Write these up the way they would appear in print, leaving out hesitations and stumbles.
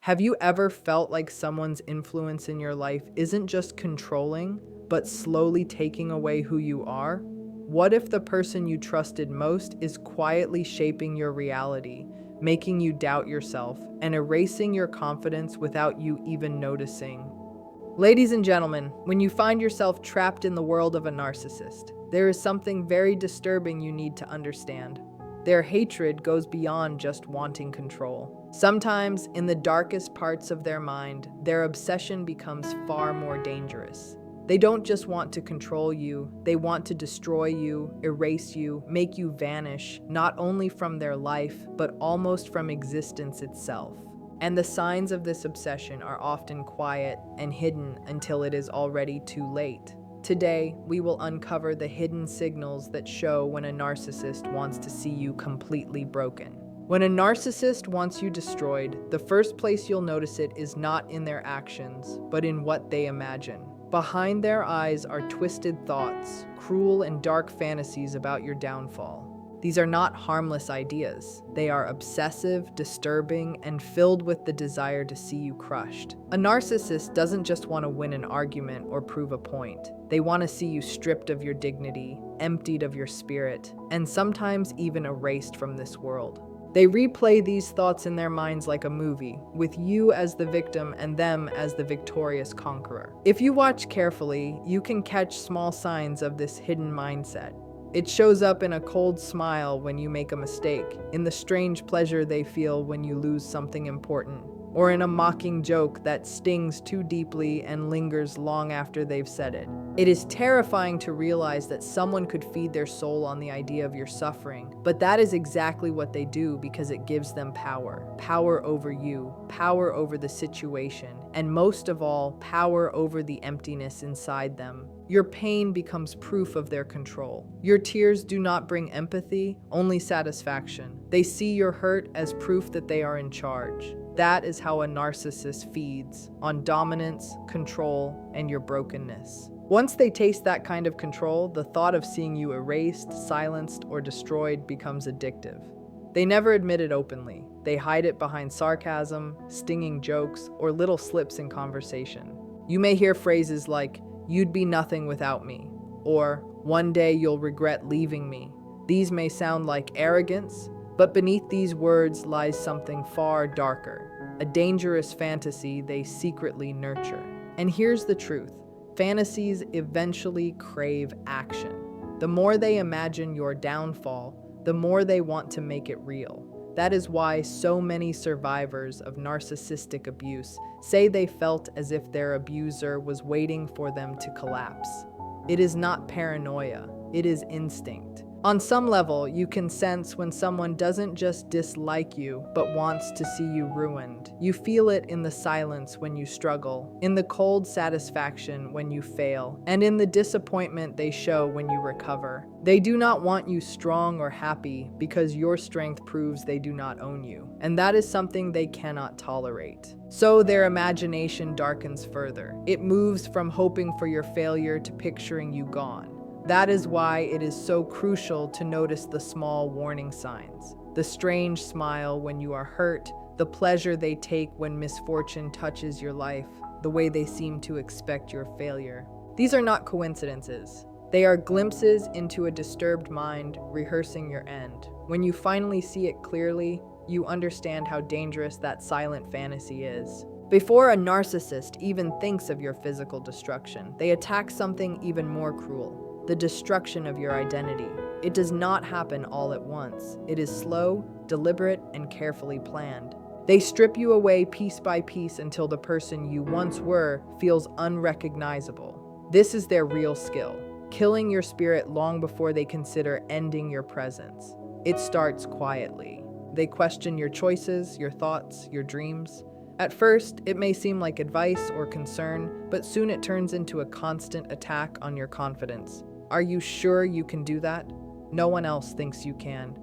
Have you ever felt like someone's influence in your life isn't just controlling, but slowly taking away who you are? What if the person you trusted most is quietly shaping your reality, making you doubt yourself, and erasing your confidence without you even noticing? Ladies and gentlemen, when you find yourself trapped in the world of a narcissist, there is something very disturbing you need to understand. Their hatred goes beyond just wanting control. Sometimes, in the darkest parts of their mind, their obsession becomes far more dangerous. They don't just want to control you, they want to destroy you, erase you, make you vanish, not only from their life, but almost from existence itself. And the signs of this obsession are often quiet and hidden until it is already too late. Today, we will uncover the hidden signals that show when a narcissist wants to see you completely broken. When a narcissist wants you destroyed, the first place you'll notice it is not in their actions, but in what they imagine. Behind their eyes are twisted thoughts, cruel and dark fantasies about your downfall. These are not harmless ideas. They are obsessive, disturbing, and filled with the desire to see you crushed. A narcissist doesn't just want to win an argument or prove a point. They want to see you stripped of your dignity, emptied of your spirit, and sometimes even erased from this world. They replay these thoughts in their minds like a movie, with you as the victim and them as the victorious conqueror. If you watch carefully, you can catch small signs of this hidden mindset. It shows up in a cold smile when you make a mistake, in the strange pleasure they feel when you lose something important, or in a mocking joke that stings too deeply and lingers long after they've said it. It is terrifying to realize that someone could feed their soul on the idea of your suffering, but that is exactly what they do because it gives them power. Power over you, power over the situation, and most of all, power over the emptiness inside them. Your pain becomes proof of their control. Your tears do not bring empathy, only satisfaction. They see your hurt as proof that they are in charge. That is how a narcissist feeds, on dominance, control, and your brokenness. Once they taste that kind of control, the thought of seeing you erased, silenced, or destroyed becomes addictive. They never admit it openly. They hide it behind sarcasm, stinging jokes, or little slips in conversation. You may hear phrases like, "You'd be nothing without me," or "One day you'll regret leaving me." These may sound like arrogance, but beneath these words lies something far darker, a dangerous fantasy they secretly nurture. And here's the truth. Fantasies eventually crave action. The more they imagine your downfall, the more they want to make it real. That is why so many survivors of narcissistic abuse say they felt as if their abuser was waiting for them to collapse. It is not paranoia, it is instinct. On some level, you can sense when someone doesn't just dislike you, but wants to see you ruined. You feel it in the silence when you struggle, in the cold satisfaction when you fail, and in the disappointment they show when you recover. They do not want you strong or happy because your strength proves they do not own you, and that is something they cannot tolerate. So their imagination darkens further. It moves from hoping for your failure to picturing you gone. That is why it is so crucial to notice the small warning signs. The strange smile when you are hurt, the pleasure they take when misfortune touches your life, the way they seem to expect your failure. These are not coincidences. They are glimpses into a disturbed mind rehearsing your end. When you finally see it clearly, you understand how dangerous that silent fantasy is. Before a narcissist even thinks of your physical destruction, they attack something even more cruel. The destruction of your identity. It does not happen all at once. It is slow, deliberate, and carefully planned. They strip you away piece by piece until the person you once were feels unrecognizable. This is their real skill, killing your spirit long before they consider ending your presence. It starts quietly. They question your choices, your thoughts, your dreams. At first, it may seem like advice or concern, but soon it turns into a constant attack on your confidence. Are you sure you can do that? No one else thinks you can.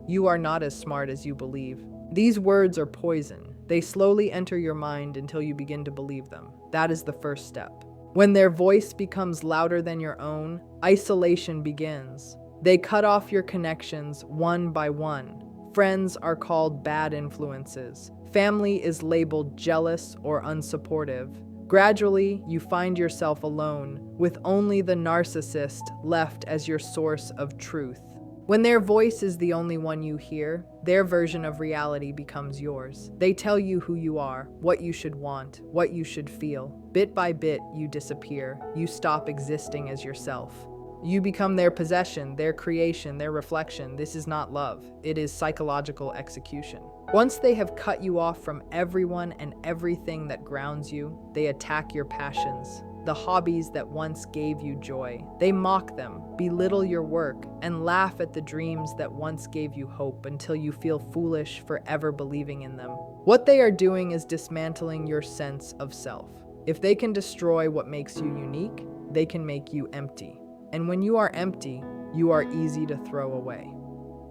You are not as smart as you believe. These words are poison. They slowly enter your mind until you begin to believe them. That is the first step. When their voice becomes louder than your own, isolation begins. They cut off your connections one by one. Friends are called bad influences. Family is labeled jealous or unsupportive. Gradually, you find yourself alone, with only the narcissist left as your source of truth. When their voice is the only one you hear, their version of reality becomes yours. They tell you who you are, what you should want, what you should feel. Bit by bit, you disappear. You stop existing as yourself. You become their possession, their creation, their reflection. This is not love. It is psychological execution. Once they have cut you off from everyone and everything that grounds you, they attack your passions, the hobbies that once gave you joy. They mock them, belittle your work, and laugh at the dreams that once gave you hope until you feel foolish for ever believing in them. What they are doing is dismantling your sense of self. If they can destroy what makes you unique, they can make you empty. And when you are empty, you are easy to throw away.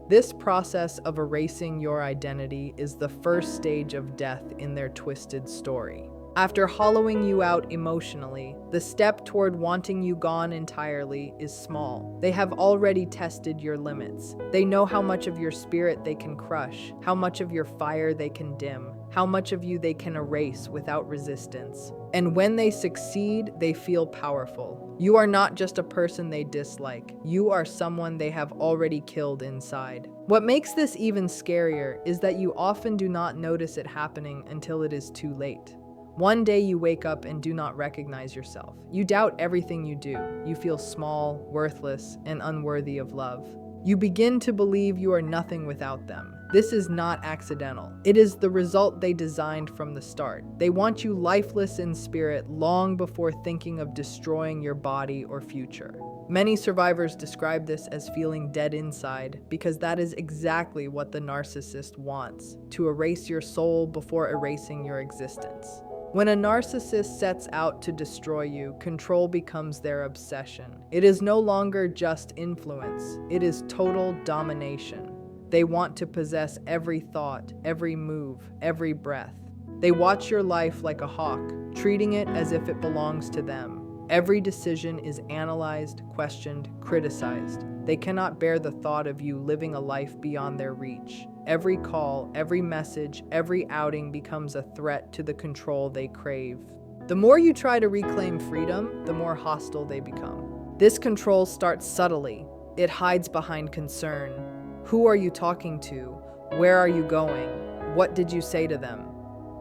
This process of erasing your identity is the first stage of death in their twisted story. After hollowing you out emotionally, the step toward wanting you gone entirely is small. They have already tested your limits. They know how much of your spirit they can crush, how much of your fire they can dim, how much of you they can erase without resistance. And when they succeed, they feel powerful. You are not just a person they dislike. You are someone they have already killed inside. What makes this even scarier is that you often do not notice it happening until it is too late. One day you wake up and do not recognize yourself. You doubt everything you do. You feel small, worthless, and unworthy of love. You begin to believe you are nothing without them. This is not accidental. It is the result they designed from the start. They want you lifeless in spirit long before thinking of destroying your body or future. Many survivors describe this as feeling dead inside because that is exactly what the narcissist wants, to erase your soul before erasing your existence. When a narcissist sets out to destroy you, control becomes their obsession. It is no longer just influence, it is total domination. They want to possess every thought, every move, every breath. They watch your life like a hawk, treating it as if it belongs to them. Every decision is analyzed, questioned, criticized. They cannot bear the thought of you living a life beyond their reach. Every call, every message, every outing becomes a threat to the control they crave. The more you try to reclaim freedom, the more hostile they become. This control starts subtly. It hides behind concern. Who are you talking to? Where are you going? What did you say to them?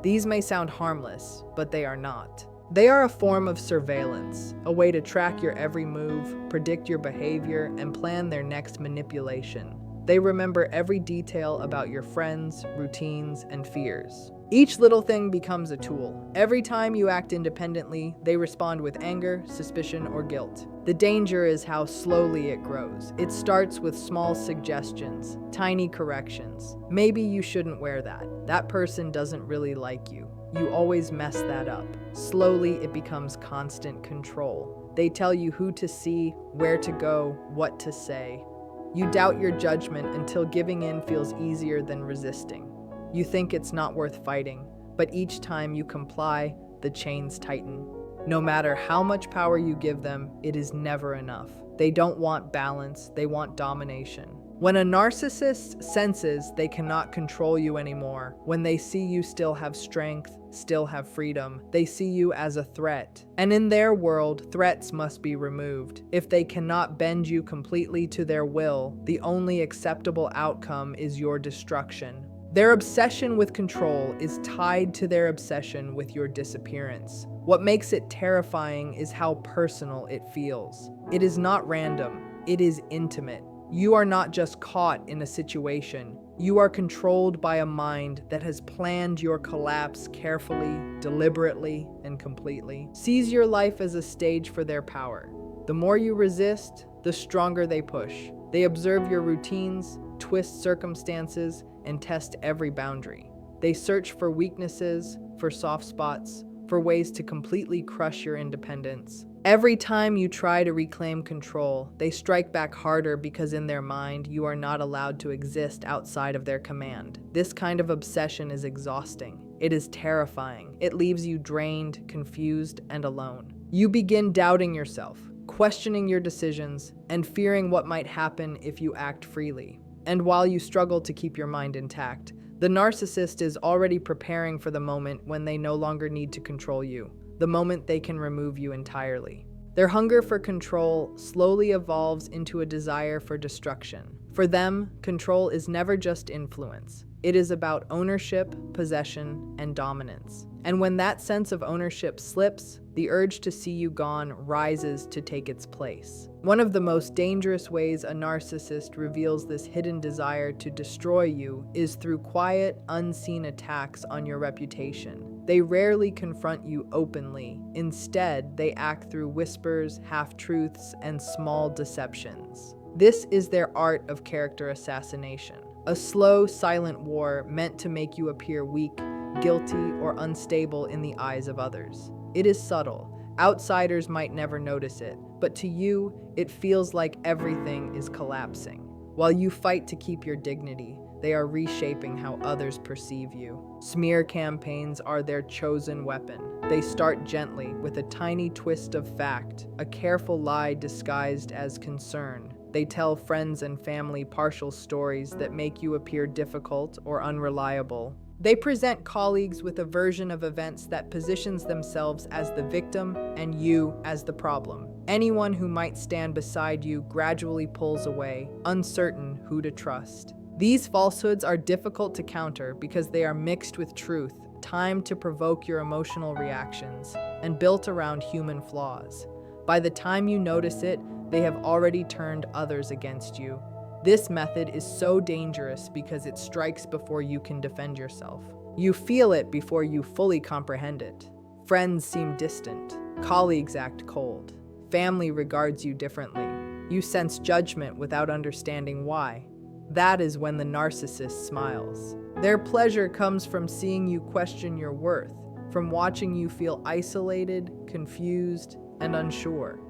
These may sound harmless, but they are not. They are a form of surveillance, a way to track your every move, predict your behavior, and plan their next manipulation. They remember every detail about your friends, routines, and fears. Each little thing becomes a tool. Every time you act independently, they respond with anger, suspicion, or guilt. The danger is how slowly it grows. It starts with small suggestions, tiny corrections. Maybe you shouldn't wear that. That person doesn't really like you. You always mess that up. Slowly, it becomes constant control. They tell you who to see, where to go, what to say. You doubt your judgment until giving in feels easier than resisting. You think it's not worth fighting, but each time you comply, the chains tighten. No matter how much power you give them, it is never enough. They don't want balance, they want domination. When a narcissist senses they cannot control you anymore, when they see you still have strength, still have freedom, they see you as a threat. And in their world, threats must be removed. If they cannot bend you completely to their will, the only acceptable outcome is your destruction. Their obsession with control is tied to their obsession with your disappearance. What makes it terrifying is how personal it feels. It is not random, it is intimate. You are not just caught in a situation. You are controlled by a mind that has planned your collapse carefully, deliberately, and completely. Seize your life as a stage for their power. The more you resist, the stronger they push. They observe your routines, twist circumstances, and test every boundary. They search for weaknesses, for soft spots, for ways to completely crush your independence. Every time you try to reclaim control, they strike back harder because in their mind, you are not allowed to exist outside of their command. This kind of obsession is exhausting. It is terrifying. It leaves you drained, confused, and alone. You begin doubting yourself, questioning your decisions, and fearing what might happen if you act freely. And while you struggle to keep your mind intact, the narcissist is already preparing for the moment when they no longer need to control you, the moment they can remove you entirely. Their hunger for control slowly evolves into a desire for destruction. For them, control is never just influence. It is about ownership, possession, and dominance. And when that sense of ownership slips, the urge to see you gone rises to take its place. One of the most dangerous ways a narcissist reveals this hidden desire to destroy you is through quiet, unseen attacks on your reputation. They rarely confront you openly. Instead, they act through whispers, half-truths, and small deceptions. This is their art of character assassination. A slow, silent war meant to make you appear weak, guilty, or unstable in the eyes of others. It is subtle. Outsiders might never notice it, but to you, it feels like everything is collapsing. While you fight to keep your dignity, they are reshaping how others perceive you. Smear campaigns are their chosen weapon. They start gently, with a tiny twist of fact, a careful lie disguised as concern. They tell friends and family partial stories that make you appear difficult or unreliable. They present colleagues with a version of events that positions themselves as the victim and you as the problem. Anyone who might stand beside you gradually pulls away, uncertain who to trust. These falsehoods are difficult to counter because they are mixed with truth, timed to provoke your emotional reactions, and built around human flaws. By the time you notice it, they have already turned others against you. This method is so dangerous because it strikes before you can defend yourself. You feel it before you fully comprehend it. Friends seem distant. Colleagues act cold. Family regards you differently. You sense judgment without understanding why. That is when the narcissist smiles. Their pleasure comes from seeing you question your worth, from watching you feel isolated, confused, and unsure.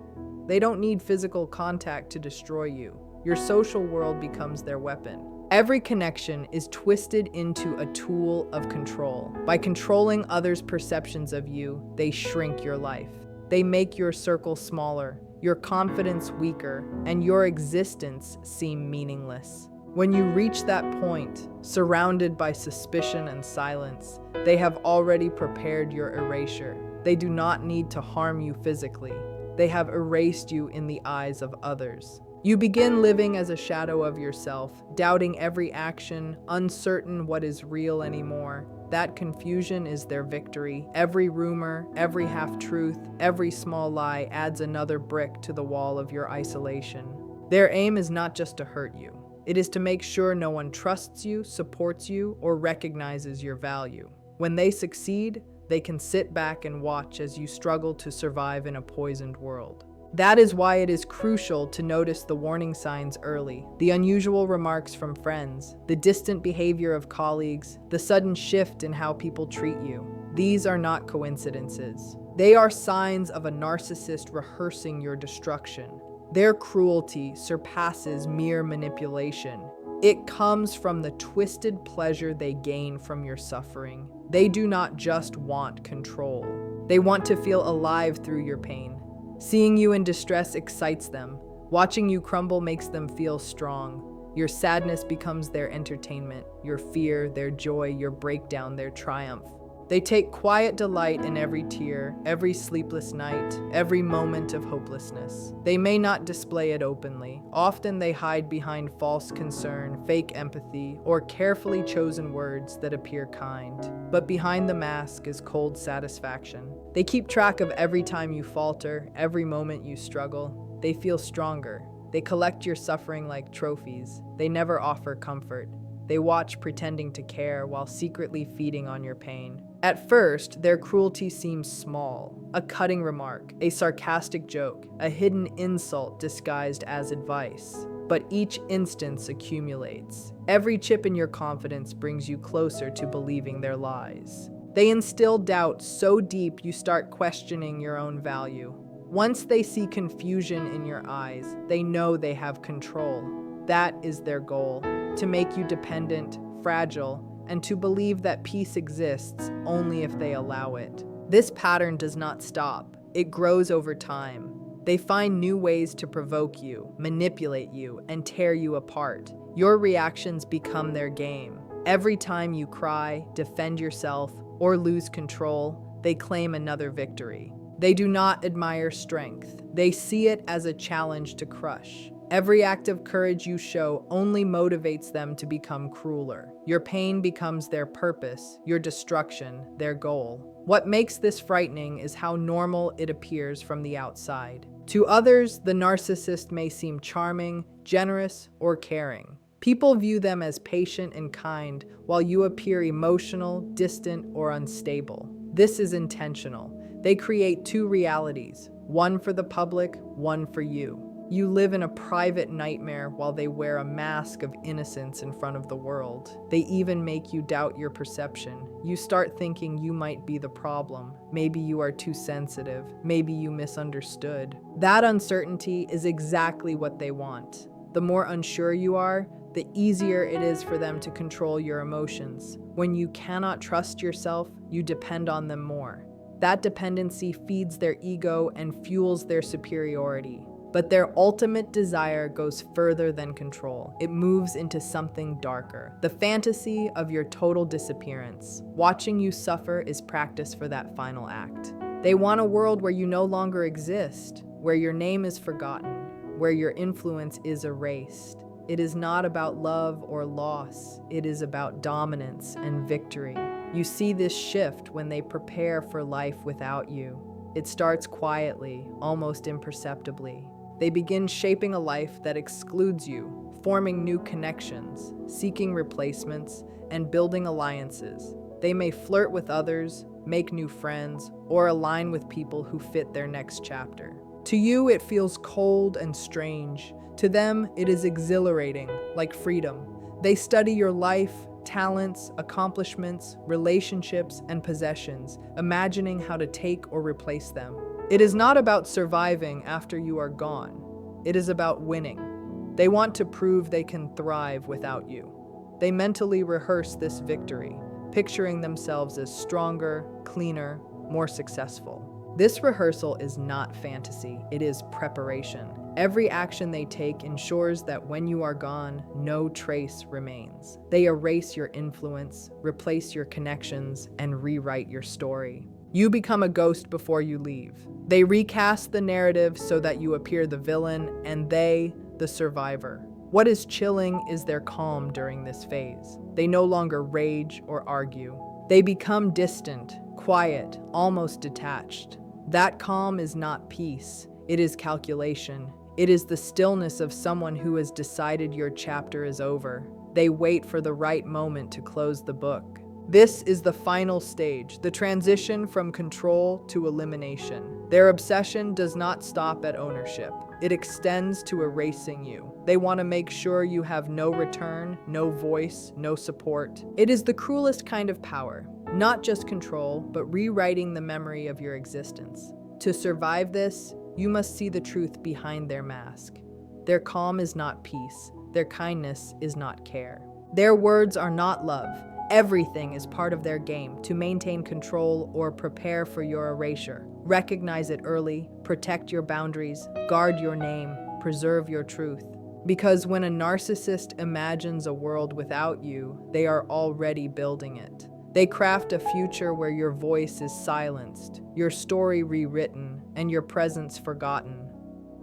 They don't need physical contact to destroy you. Your social world becomes their weapon. Every connection is twisted into a tool of control. By controlling others' perceptions of you, they shrink your life. They make your circle smaller, your confidence weaker, and your existence seem meaningless. When you reach that point, surrounded by suspicion and silence, they have already prepared your erasure. They do not need to harm you physically. They have erased you in the eyes of others. You begin living as a shadow of yourself, doubting every action, uncertain what is real anymore. That confusion is their victory. Every rumor, every half-truth, every small lie adds another brick to the wall of your isolation. Their aim is not just to hurt you. It is to make sure no one trusts you, supports you, or recognizes your value. When they succeed, they can sit back and watch as you struggle to survive in a poisoned world. That is why it is crucial to notice the warning signs early. The unusual remarks from friends, the distant behavior of colleagues, the sudden shift in how people treat you. These are not coincidences. They are signs of a narcissist rehearsing your destruction. Their cruelty surpasses mere manipulation. It comes from the twisted pleasure they gain from your suffering. They do not just want control. They want to feel alive through your pain. Seeing you in distress excites them. Watching you crumble makes them feel strong. Your sadness becomes their entertainment, your fear, their joy, your breakdown, their triumph. They take quiet delight in every tear, every sleepless night, every moment of hopelessness. They may not display it openly. Often they hide behind false concern, fake empathy, or carefully chosen words that appear kind. But behind the mask is cold satisfaction. They keep track of every time you falter, every moment you struggle. They feel stronger. They collect your suffering like trophies. They never offer comfort. They watch pretending to care while secretly feeding on your pain. At first, their cruelty seems small. A cutting remark, a sarcastic joke, a hidden insult disguised as advice. But each instance accumulates. Every chip in your confidence brings you closer to believing their lies. They instill doubt so deep you start questioning your own value. Once they see confusion in your eyes, they know they have control. That is their goal, to make you dependent, fragile, and to believe that peace exists only if they allow it. This pattern does not stop. It grows over time. They find new ways to provoke you, manipulate you, and tear you apart. Your reactions become their game. Every time you cry, defend yourself, or lose control, they claim another victory. They do not admire strength. They see it as a challenge to crush. Every act of courage you show only motivates them to become crueler. Your pain becomes their purpose, your destruction, their goal. What makes this frightening is how normal it appears from the outside. To others, the narcissist may seem charming, generous, or caring. People view them as patient and kind, while you appear emotional, distant, or unstable. This is intentional. They create two realities, one for the public, one for you. You live in a private nightmare while they wear a mask of innocence in front of the world. They even make you doubt your perception. You start thinking you might be the problem. Maybe you are too sensitive. Maybe you misunderstood. That uncertainty is exactly what they want. The more unsure you are, the easier it is for them to control your emotions. When you cannot trust yourself, you depend on them more. That dependency feeds their ego and fuels their superiority. But their ultimate desire goes further than control. It moves into something darker. The fantasy of your total disappearance. Watching you suffer is practice for that final act. They want a world where you no longer exist, where your name is forgotten, where your influence is erased. It is not about love or loss. It is about dominance and victory. You see this shift when they prepare for life without you. It starts quietly, almost imperceptibly. They begin shaping a life that excludes you, forming new connections, seeking replacements, and building alliances. They may flirt with others, make new friends, or align with people who fit their next chapter. To you, it feels cold and strange. To them, it is exhilarating, like freedom. They study your life, talents, accomplishments, relationships, and possessions, imagining how to take or replace them. It is not about surviving after you are gone. It is about winning. They want to prove they can thrive without you. They mentally rehearse this victory, picturing themselves as stronger, cleaner, more successful. This rehearsal is not fantasy, it is preparation. Every action they take ensures that when you are gone, no trace remains. They erase your influence, replace your connections, and rewrite your story. You become a ghost before you leave. They recast the narrative so that you appear the villain and they, the survivor. What is chilling is their calm during this phase. They no longer rage or argue. They become distant, quiet, almost detached. That calm is not peace. It is calculation. It is the stillness of someone who has decided your chapter is over. They wait for the right moment to close the book. This is the final stage, the transition from control to elimination. Their obsession does not stop at ownership. It extends to erasing you. They want to make sure you have no return, no voice, no support. It is the cruelest kind of power, not just control, but rewriting the memory of your existence. To survive this, you must see the truth behind their mask. Their calm is not peace. Their kindness is not care. Their words are not love. Everything is part of their game to maintain control or prepare for your erasure. Recognize it early, protect your boundaries, guard your name, preserve your truth. Because when a narcissist imagines a world without you, they are already building it. They craft a future where your voice is silenced, your story rewritten, and your presence forgotten.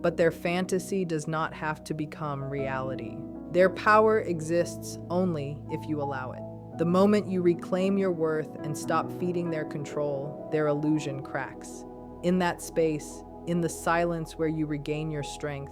But their fantasy does not have to become reality. Their power exists only if you allow it. The moment you reclaim your worth and stop feeding their control, their illusion cracks. In that space, in the silence where you regain your strength,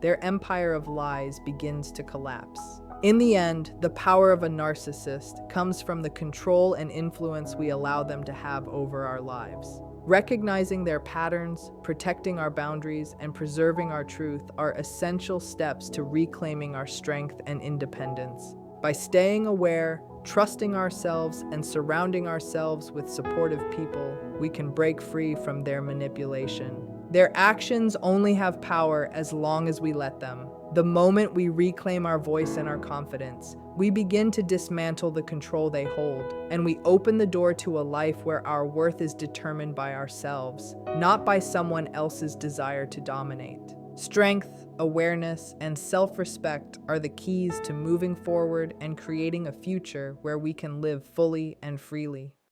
their empire of lies begins to collapse. In the end, the power of a narcissist comes from the control and influence we allow them to have over our lives. Recognizing their patterns, protecting our boundaries, and preserving our truth are essential steps to reclaiming our strength and independence. By staying aware, trusting ourselves, and surrounding ourselves with supportive people, we can break free from their manipulation. Their actions only have power as long as we let them. The moment we reclaim our voice and our confidence, we begin to dismantle the control they hold, and we open the door to a life where our worth is determined by ourselves, not by someone else's desire to dominate. Strength, awareness, and self-respect are the keys to moving forward and creating a future where we can live fully and freely.